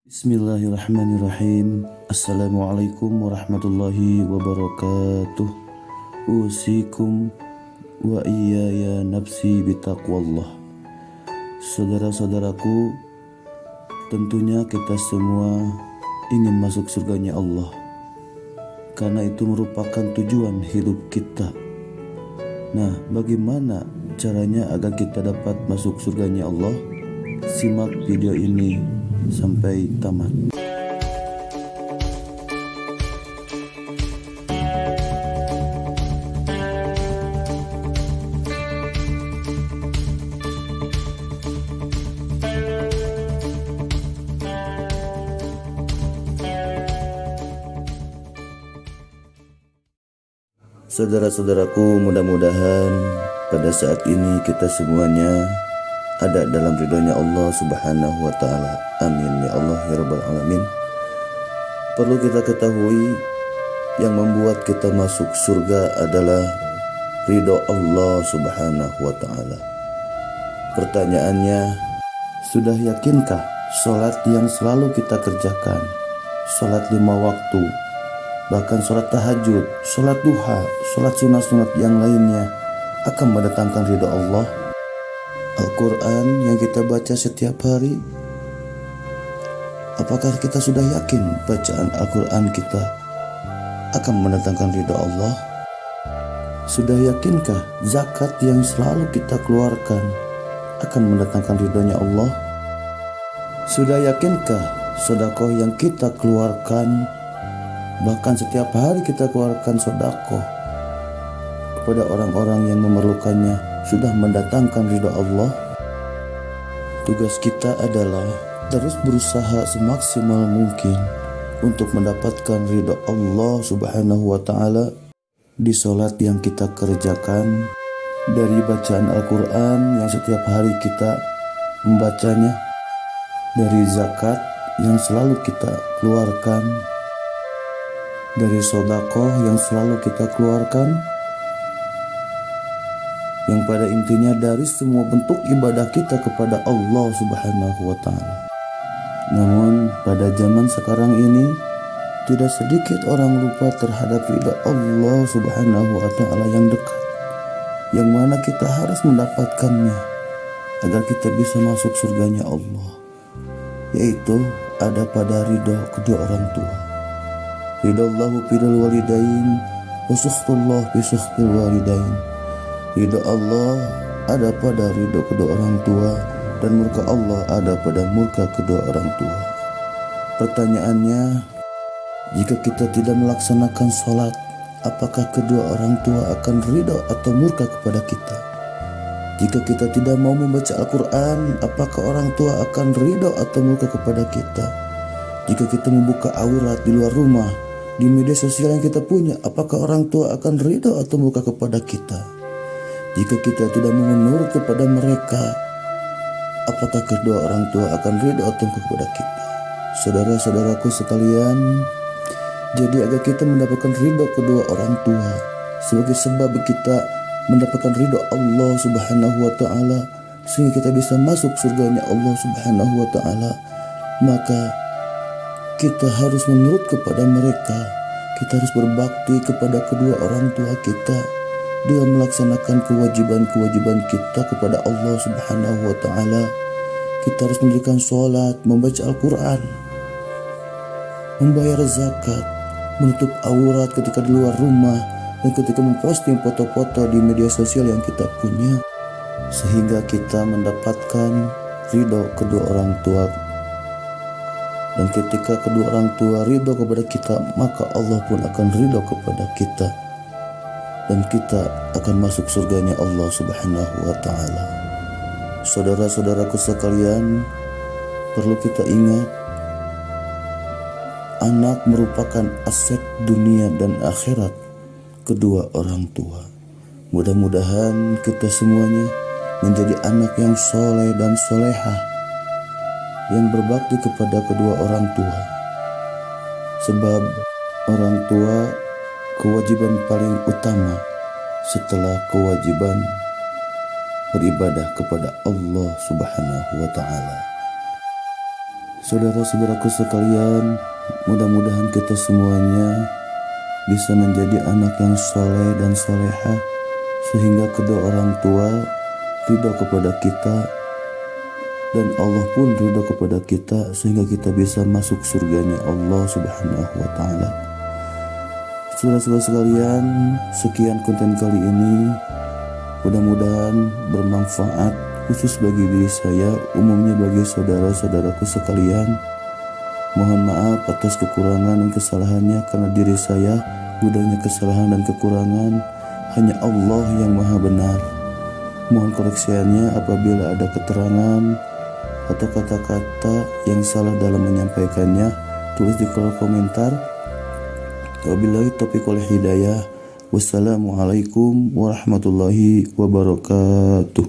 Bismillahirrahmanirrahim. Assalamualaikum warahmatullahi wabarakatuh. Usikum wa iyaya nafsi bitaqwallah. Saudara-saudaraku, tentunya kita semua ingin masuk surganya Allah, karena itu merupakan tujuan hidup kita. Nah, bagaimana caranya agar kita dapat masuk surganya Allah? Simak video ini sampai tamat. Saudara-saudaraku, mudah-mudahan pada saat ini kita semuanya ada dalam ridhonya Allah Subhanahu wa ta'ala. Amin ya Allah ya Rabbal Alamin. Perlu kita ketahui, yang membuat kita masuk surga adalah ridho Allah Subhanahu wa ta'ala. Pertanyaannya, sudah yakinkah sholat yang selalu kita kerjakan, sholat 5 waktu, bahkan sholat tahajud, sholat duha, sholat sunat-sunat yang lainnya akan mendatangkan ridho Allah? Al-Quran yang kita baca setiap hari, apakah kita sudah yakin bacaan Al-Quran kita akan mendatangkan ridha Allah? Sudah yakinkah zakat yang selalu kita keluarkan akan mendatangkan ridhonya Allah? Sudah yakinkah sedekah yang kita keluarkan, bahkan setiap hari kita keluarkan sedekah kepada orang-orang yang memerlukannya, sudah mendatangkan ridha Allah? Tugas kita adalah terus berusaha semaksimal mungkin untuk mendapatkan ridha Allah Subhanahu wa ta'ala di sholat yang kita kerjakan, dari bacaan Al-Quran yang setiap hari kita membacanya, dari zakat yang selalu kita keluarkan, dari sedekah yang selalu kita keluarkan, yang pada intinya dari semua bentuk ibadah kita kepada Allah Subhanahu wa ta'ala. Namun pada zaman sekarang ini, tidak sedikit orang lupa terhadap ridha Allah Subhanahu wa ta'ala yang dekat, yang mana kita harus mendapatkannya agar kita bisa masuk surganya Allah, yaitu ada pada ridha kedua orang tua. Ridallahu bidal walidain wa sukhtullah bi sukhtil walidain. Ridha Allah ada pada ridha kedua orang tua, dan murka Allah ada pada murka kedua orang tua. Pertanyaannya, jika kita tidak melaksanakan sholat, apakah kedua orang tua akan ridha atau murka kepada kita? Jika kita tidak mau membaca Al-Quran, apakah orang tua akan ridha atau murka kepada kita? Jika kita membuka aurat di luar rumah, di media sosial yang kita punya, apakah orang tua akan ridha atau murka kepada kita? Jika kita tidak menurut kepada mereka, apakah kedua orang tua akan ridha atau kepada kita? Saudara-saudaraku sekalian, jadi agar kita mendapatkan ridha kedua orang tua, sebagai sebab kita mendapatkan ridha Allah Subhanahu wa ta'ala, sehingga kita bisa masuk surganya Allah Subhanahu wa ta'ala, maka kita harus menurut kepada mereka. Kita harus berbakti kepada kedua orang tua kita dengan melaksanakan kewajiban-kewajiban kita kepada Allah Subhanahu wa ta'ala. Kita harus mendirikan sholat, membaca Al-Quran, membayar zakat, menutup aurat ketika di luar rumah, dan ketika memposting foto-foto di media sosial yang kita punya, sehingga kita mendapatkan ridho kedua orang tua. Dan ketika kedua orang tua ridho kepada kita, maka Allah pun akan ridho kepada kita, dan kita akan masuk surganya Allah Subhanahu wa ta'ala. Saudara-saudaraku sekalian, perlu kita ingat, anak merupakan aset dunia dan akhirat kedua orang tua. Mudah-mudahan kita semuanya menjadi anak yang soleh dan solehah, yang berbakti kepada kedua orang tua. Sebab orang tua kewajiban paling utama setelah kewajiban beribadah kepada Allah Subhanahu wa ta'ala. Saudara-saudaraku sekalian, mudah-mudahan kita semuanya bisa menjadi anak yang soleh dan solehah, sehingga kedua orang tua ridho kepada kita dan Allah pun ridho kepada kita, sehingga kita bisa masuk surganya Allah Subhanahu wa Ta'ala. Saudara-saudara sekalian, sekian konten kali ini, mudah-mudahan bermanfaat khusus bagi diri saya, umumnya bagi saudara-saudaraku sekalian. Mohon maaf atas kekurangan dan kesalahannya, karena diri saya gudangnya kesalahan dan kekurangan. Hanya Allah yang maha benar. Mohon koreksiannya apabila ada keterangan atau kata-kata yang salah dalam menyampaikannya, tulis di kolom komentar. Wabillahi taufiq wal hidayah. Wassalamualaikum warahmatullahi wabarakatuh.